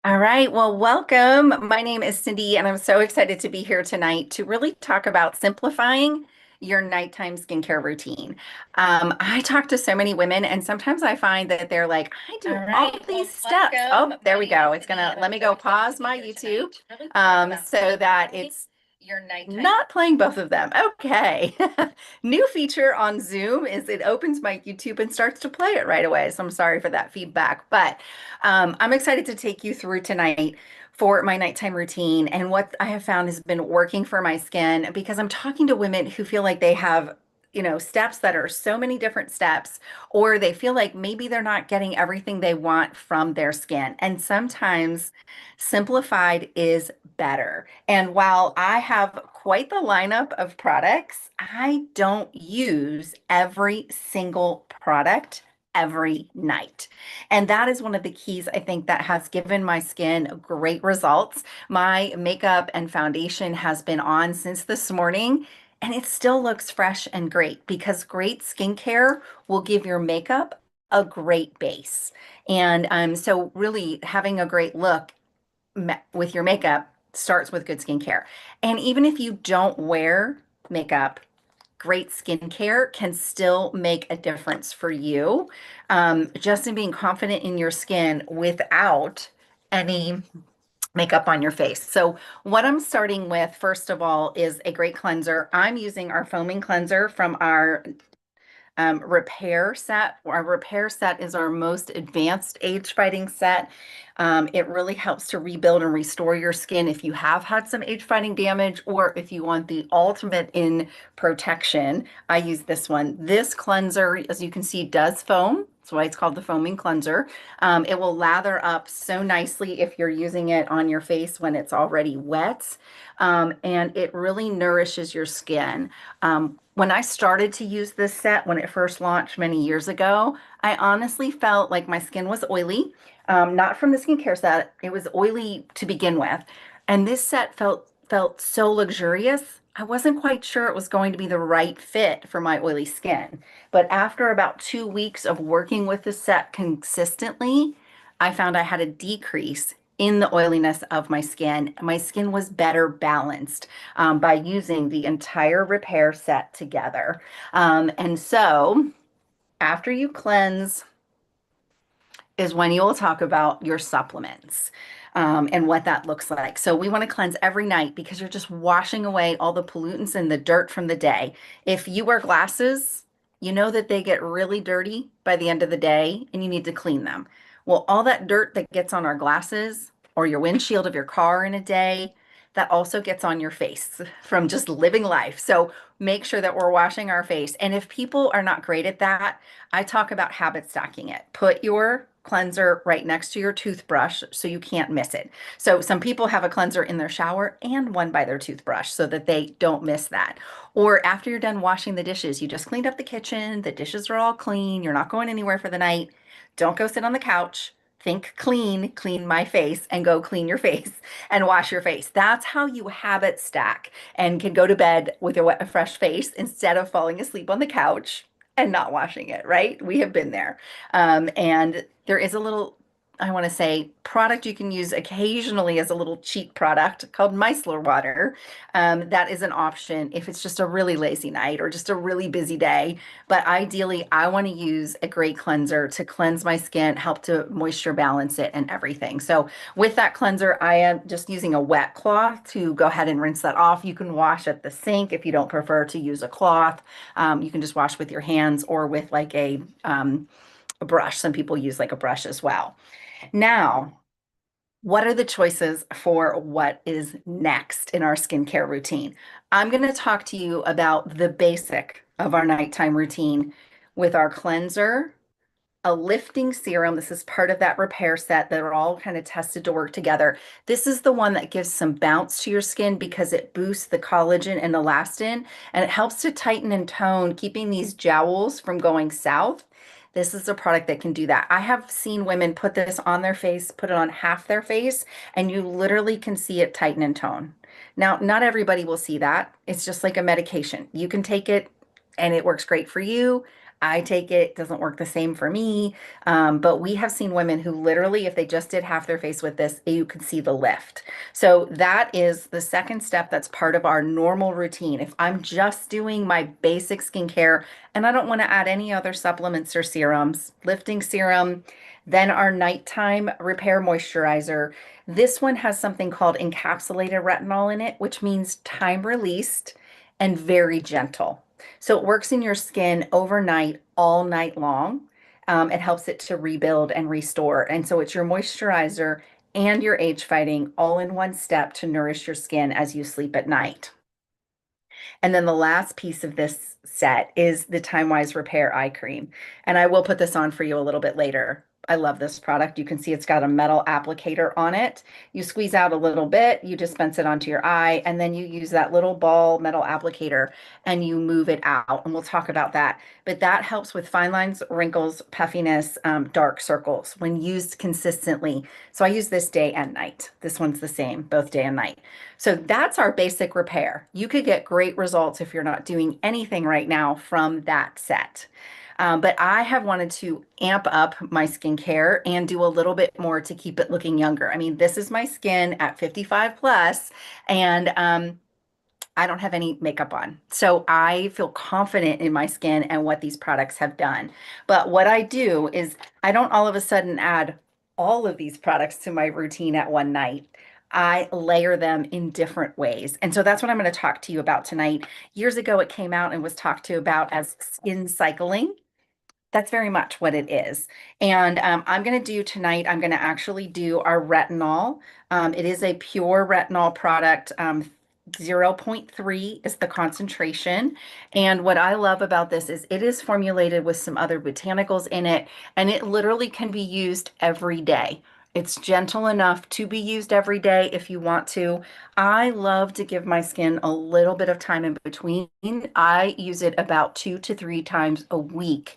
All right. Well, welcome. My name is Cindy, and I'm so excited to be here tonight to really talk about simplifying your nighttime skincare routine. I talk to so many women, and sometimes I find that they're like, I All do all right. these Well, steps. welcome. Oh, there My we name is go. It's Cindy, gonna and let I'm me so go excited to pause be my here tonight YouTube to really talk about so that simplifying it's your nighttime. not playing both of them. Okay. New feature on Zoom is it opens my YouTube and starts to play it right away. So I'm sorry for that feedback, but I'm excited to take you through tonight for my nighttime routine and what I have found has been working for my skin because I'm talking to women who feel like they have, steps that are so many different steps, or they feel like maybe they're not getting everything they want from their skin. And sometimes simplified is better. And while I have quite the lineup of products, I don't use every single product every night. And that is one of the keys I think that has given my skin great results. My makeup and foundation has been on since this morning. And it still looks fresh and great because great skincare will give your makeup a great base. And so, really, having a great look with your makeup starts with good skincare. And even if you don't wear makeup, great skincare can still make a difference for you. Just in being confident in your skin without any makeup on your face. So, what I'm starting with, first of all, is a great cleanser. I'm using our foaming cleanser from our repair set. Our repair set is our most advanced age fighting set. It really helps to rebuild and restore your skin if you have had some age fighting damage or if you want the ultimate in protection. I use this one. This cleanser, as you can see, does foam. That's why it's called the foaming cleanser. It will lather up so nicely if you're using it on your face when it's already wet. And it really nourishes your skin. When I started to use this set when it first launched many years ago, I honestly felt like my skin was oily. Not from the skincare set, it was oily to begin with. And this set felt so luxurious. I wasn't quite sure it was going to be the right fit for my oily skin. But after about 2 weeks of working with the set consistently, I found I had a decrease in the oiliness of my skin. My skin was better balanced by using the entire repair set together. And so after you cleanse is when you will talk about your supplements. And what that looks like. So, we want to cleanse every night because you're just washing away all the pollutants and the dirt from the day. If you wear glasses, you know that they get really dirty by the end of the day and you need to clean them. Well, all that dirt that gets on our glasses or your windshield of your car in a day, that also gets on your face from just living life. So, make sure that we're washing our face. And if people are not great at that, I talk about habit stacking it. Put your cleanser right next to your toothbrush so you can't miss it. So some people have a cleanser in their shower and one by their toothbrush so that they don't miss that. Or after you're done washing the dishes, you just cleaned up the kitchen, the dishes are all clean, you're not going anywhere for the night. Don't go sit on the couch. Think clean, clean my face, and go clean your face and wash your face. That's how you habit stack and can go to bed with a wet, a fresh face instead of falling asleep on the couch and not washing it, right? We have been there. And there is a little, I want to say, product you can use occasionally as a little cheap product called micellar water. That is an option if it's just a really lazy night or just a really busy day. But ideally, I want to use a great cleanser to cleanse my skin, help to moisture balance it and everything. So with that cleanser, I am just using a wet cloth to go ahead and rinse that off. You can wash at the sink if you don't prefer to use a cloth. You can just wash with your hands or with like a brush. Some people use like a brush as well. Now, what are the choices for what is next in our skincare routine? I'm going to talk to you about the basic of our nighttime routine with our cleanser, a lifting serum. This is part of that repair set that are all kind of tested to work together. This is the one that gives some bounce to your skin because it boosts the collagen and elastin and it helps to tighten and tone, keeping these jowls from going south. This is a product that can do that. I have seen women put this on their face, put it on half their face, and you literally can see it tighten and tone. Now, not everybody will see that. It's just like a medication. You can take it and it works great for you. I take it, doesn't work the same for me. But we have seen women who literally, if they just did half their face with this, you could see the lift. So that is the second step that's part of our normal routine. If I'm just doing my basic skincare and I don't want to add any other supplements or serums, lifting serum, then our nighttime repair moisturizer. This one has something called encapsulated retinol in it, which means time released and very gentle. So it works in your skin overnight, all night long. It helps it to rebuild and restore. And so it's your moisturizer and your age fighting all in one step to nourish your skin as you sleep at night. And then the last piece of this set is the Time Wise Repair Eye Cream. And I will put this on for you a little bit later. I love this product. You can see it's got a metal applicator on it. You squeeze out a little bit, you dispense it onto your eye, and then you use that little ball metal applicator and you move it out. And we'll talk about that. But that helps with fine lines, wrinkles, puffiness, dark circles when used consistently. So I use this day and night. This one's the same, both day and night. So that's our basic repair. You could get great results if you're not doing anything right now from that set. But I have wanted to amp up my skincare and do a little bit more to keep it looking younger. I mean, this is my skin at 55 plus, and I don't have any makeup on. So I feel confident in my skin and what these products have done. But what I do is I don't all of a sudden add all of these products to my routine at one night. I layer them in different ways. And so that's what I'm going to talk to you about tonight. Years ago, it came out and was talked to about as skin cycling. That's very much what it is. And I'm going to do tonight, I'm going to actually do our retinol. It is a pure retinol product. 0.3 is the concentration. And what I love about this is it is formulated with some other botanicals in it, and it literally can be used every day. It's gentle enough to be used every day if you want to. I love to give my skin a little bit of time in between. I use it about 2 to 3 times a week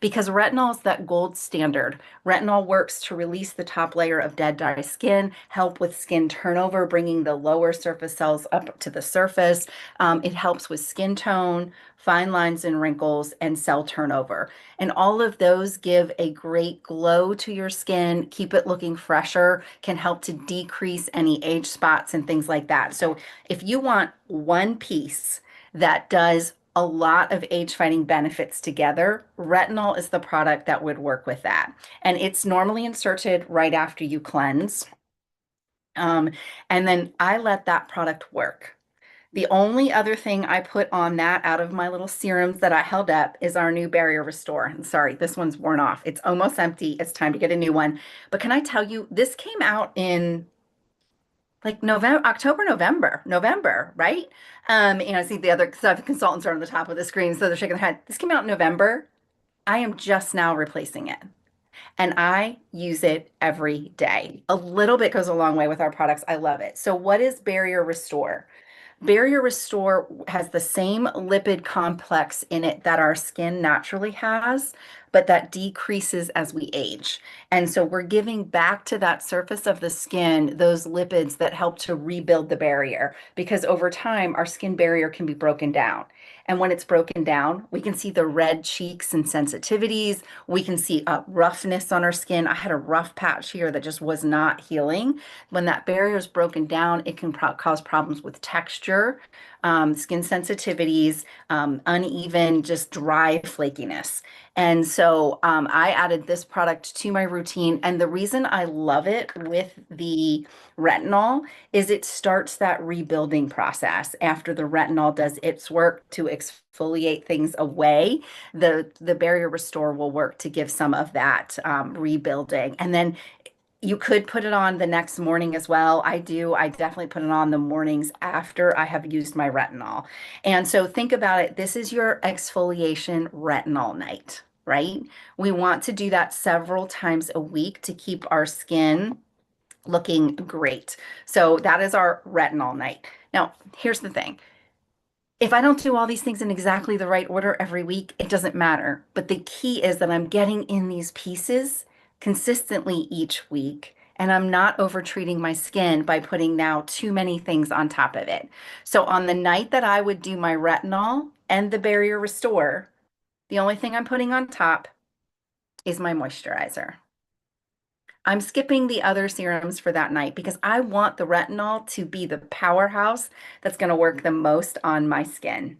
because retinol is that gold standard. Retinol works to release the top layer of dead, dry skin, help with skin turnover, bringing the lower surface cells up to the surface. It helps with skin tone, fine lines and wrinkles, and cell turnover. And all of those give a great glow to your skin, keep it looking fresher, can help to decrease any age spots and things like that. So if you want one piece that does a lot of age fighting benefits together, retinol is the product that would work with that. And it's normally inserted right after you cleanse. Um, and then I let that product work. The only other thing I put on that out of my little serums that I held up is our new Barrier Restore. And sorry, this one's worn off. It's almost empty. It's time to get a new one. But can I tell you, this came out in like November, October, November, right? And I see the other consultants are on the top of the screen, so they're shaking their head. This came out in November. I am just now replacing it, and I use it every day. A little bit goes a long way with our products. I love it. So, what is Barrier Restore? Barrier Restore has the same lipid complex in it that our skin naturally has, but that decreases as we age. And so we're giving back to that surface of the skin those lipids that help to rebuild the barrier because over time our skin barrier can be broken down. And when it's broken down, we can see the red cheeks and sensitivities. We can see a roughness on our skin. I had a rough patch here that just was not healing. When that barrier is broken down, it can cause problems with texture, skin sensitivities, uneven, just dry flakiness. And so I added this product to my routine. And the reason I love it with the retinol is it starts that rebuilding process after the retinol does its work to exfoliate things away. The Barrier Restore will work to give some of that rebuilding. And then you could put it on the next morning as well. I do. I definitely put it on the mornings after I have used my retinol. And so think about it. This is your exfoliation retinol night, right? We want to do that several times a week to keep our skin looking great. So that is our retinol night. Now, here's the thing. If I don't do all these things in exactly the right order every week, it doesn't matter. But the key is that I'm getting in these pieces consistently each week, and I'm not over treating my skin by putting now too many things on top of it. So on the night that I would do my retinol and the Barrier Restore, The only thing I'm putting on top is my moisturizer. I'm skipping the other serums for that night because I want the retinol to be the powerhouse that's going to work the most on my skin.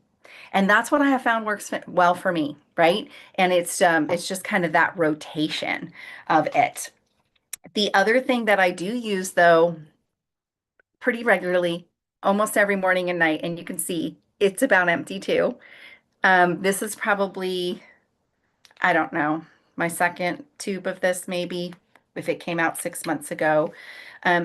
And that's what I have found works well for me, right? And it's just kind of that rotation of it. The other thing that I do use though pretty regularly, almost every morning and night, and you can see it's about empty too. This is probably, I don't know, my second tube of this, maybe if it came out 6 months ago.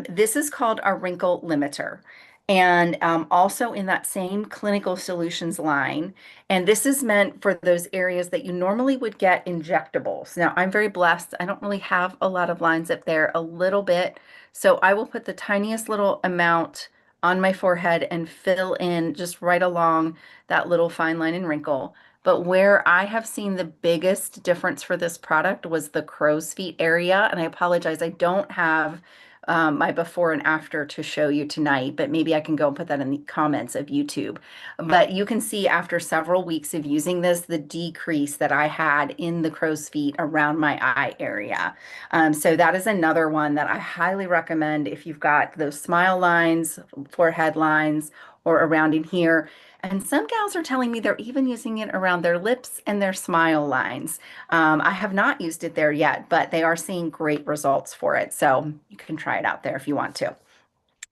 This is called a wrinkle limiter. And also in that same clinical solutions line. And this is meant for those areas that you normally would get injectables. Now, I'm very blessed. I don't really have a lot of lines up there, a little bit. So I will put the tiniest little amount on my forehead and fill in just right along that little fine line and wrinkle. But where I have seen the biggest difference for this product was the crow's feet area. And I apologize, I don't have my before and after to show you tonight, but maybe I can go and put that in the comments of YouTube. But you can see after several weeks of using this, the decrease that I had in the crow's feet around my eye area. So that is another one that I highly recommend if you've got those smile lines, forehead lines, or around in here. And some gals are telling me they're even using it around their lips and their smile lines. I have not used it there yet, but they are seeing great results for it. So you can try it out there if you want to.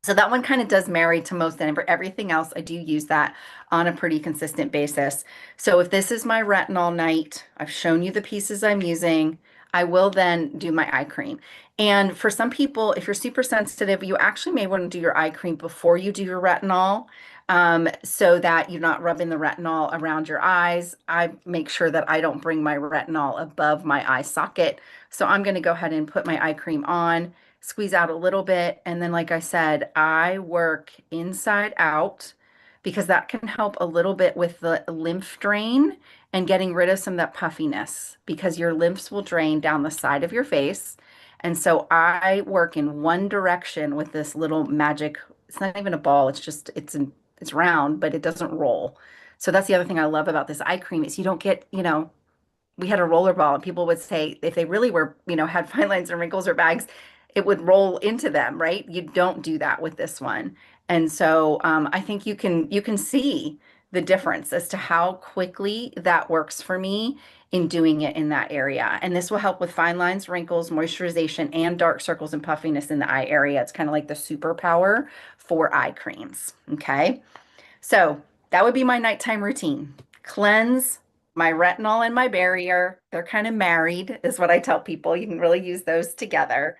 So that one kind of does marry to most and everything else. I do use that on a pretty consistent basis. So if this is my retinol night, I've shown you the pieces I'm using. I will then do my eye cream. And for some people, if you're super sensitive, you actually may want to do your eye cream before you do your retinol, so that you're not rubbing the retinol around your eyes. I make sure that I don't bring my retinol above my eye socket. So I'm going to go ahead and put my eye cream on, squeeze out a little bit. And then, like I said, I work inside out because that can help a little bit with the lymph drain and getting rid of some of that puffiness because your lymphs will drain down the side of your face. And so I work in one direction with this little magic, it's not even a ball, it's round, but it doesn't roll. So that's the other thing I love about this eye cream is you don't get, we had a roller ball and people would say if they really were, had fine lines and wrinkles or bags, it would roll into them, right? You don't do that with this one. And so I think you can see the difference as to how quickly that works for me in doing it in that area. And this will help with fine lines, wrinkles, moisturization, and dark circles and puffiness in the eye area. It's kind of like the superpower for eye creams. Okay. So that would be my nighttime routine. Cleanse, my retinol and my barrier. They're kind of married, is what I tell people. You can really use those together.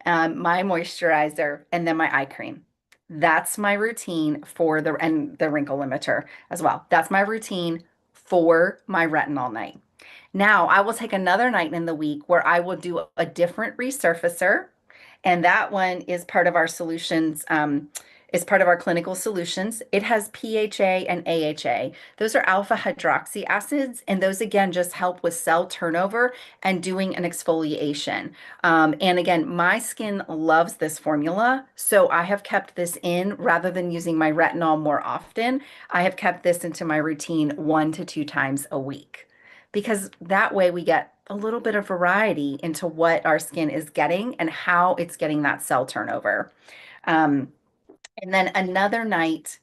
My moisturizer, and then my eye cream. That's my routine for the wrinkle limiter as well. That's my routine for my retinol night. Now, I will take another night in the week where I will do a different resurfacer, and that one is part of our solutions, is part of our clinical solutions. It has PHA and AHA. Those are alpha hydroxy acids, and those again just help with cell turnover and doing an exfoliation. And again, my skin loves this formula, so I have kept this in rather than using my retinol more often. I have kept this into my routine 1 to 2 times a week because that way we get a little bit of variety into what our skin is getting and how it's getting that cell turnover. Um, and then another night,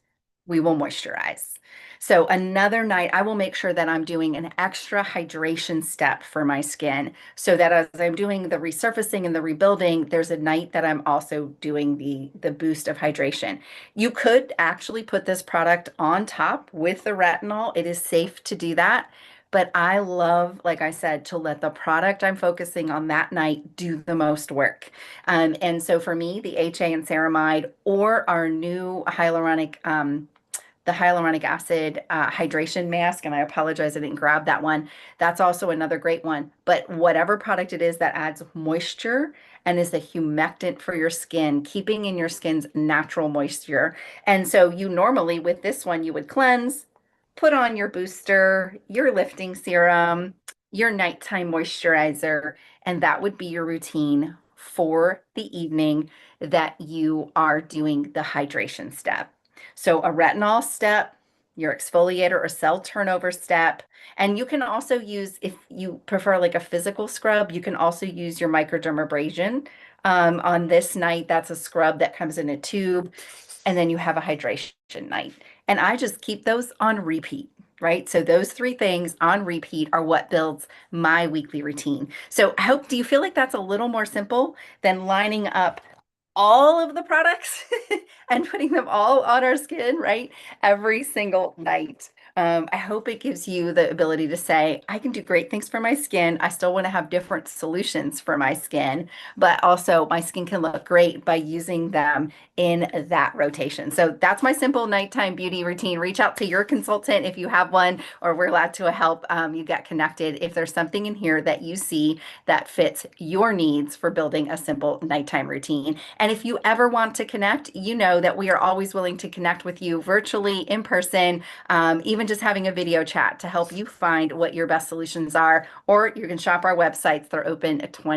we will moisturize. So another night, I will make sure that I'm doing an extra hydration step for my skin so that as I'm doing the resurfacing and the rebuilding, there's a night that I'm also doing the boost of hydration. You could actually put this product on top with the retinol. It is safe to do that. But I love, like I said, to let the product I'm focusing on that night do the most work. And so for me, the HA and ceramide or our new the hyaluronic acid hydration mask, and I apologize I didn't grab that one. That's also another great one. But whatever product it is that adds moisture and is a humectant for your skin, keeping in your skin's natural moisture. And so you normally with this one, you would cleanse, put on your booster, your lifting serum, your nighttime moisturizer, and that would be your routine for the evening that you are doing the hydration step. So a retinol step, your exfoliator or cell turnover step. And you can also use, if you prefer like a physical scrub, you can also use your microdermabrasion. On this night, that's a scrub that comes in a tube, and then you have a hydration night. And I just keep those on repeat, right? So those three things on repeat are what builds my weekly routine. So I hope, do you feel like that's a little more simple than lining up all of the products and putting them all on our skin, right? Every single night. I hope it gives you the ability to say, I can do great things for my skin. I still want to have different solutions for my skin, but also my skin can look great by using them in that rotation. So that's my simple nighttime beauty routine. Reach out to your consultant if you have one, or we're glad to help you get connected if there's something in here that you see that fits your needs for building a simple nighttime routine. And if you ever want to connect, you know that we are always willing to connect with you virtually, in person, even just having a video chat to help you find what your best solutions are. Or you can shop our websites. They're open at 20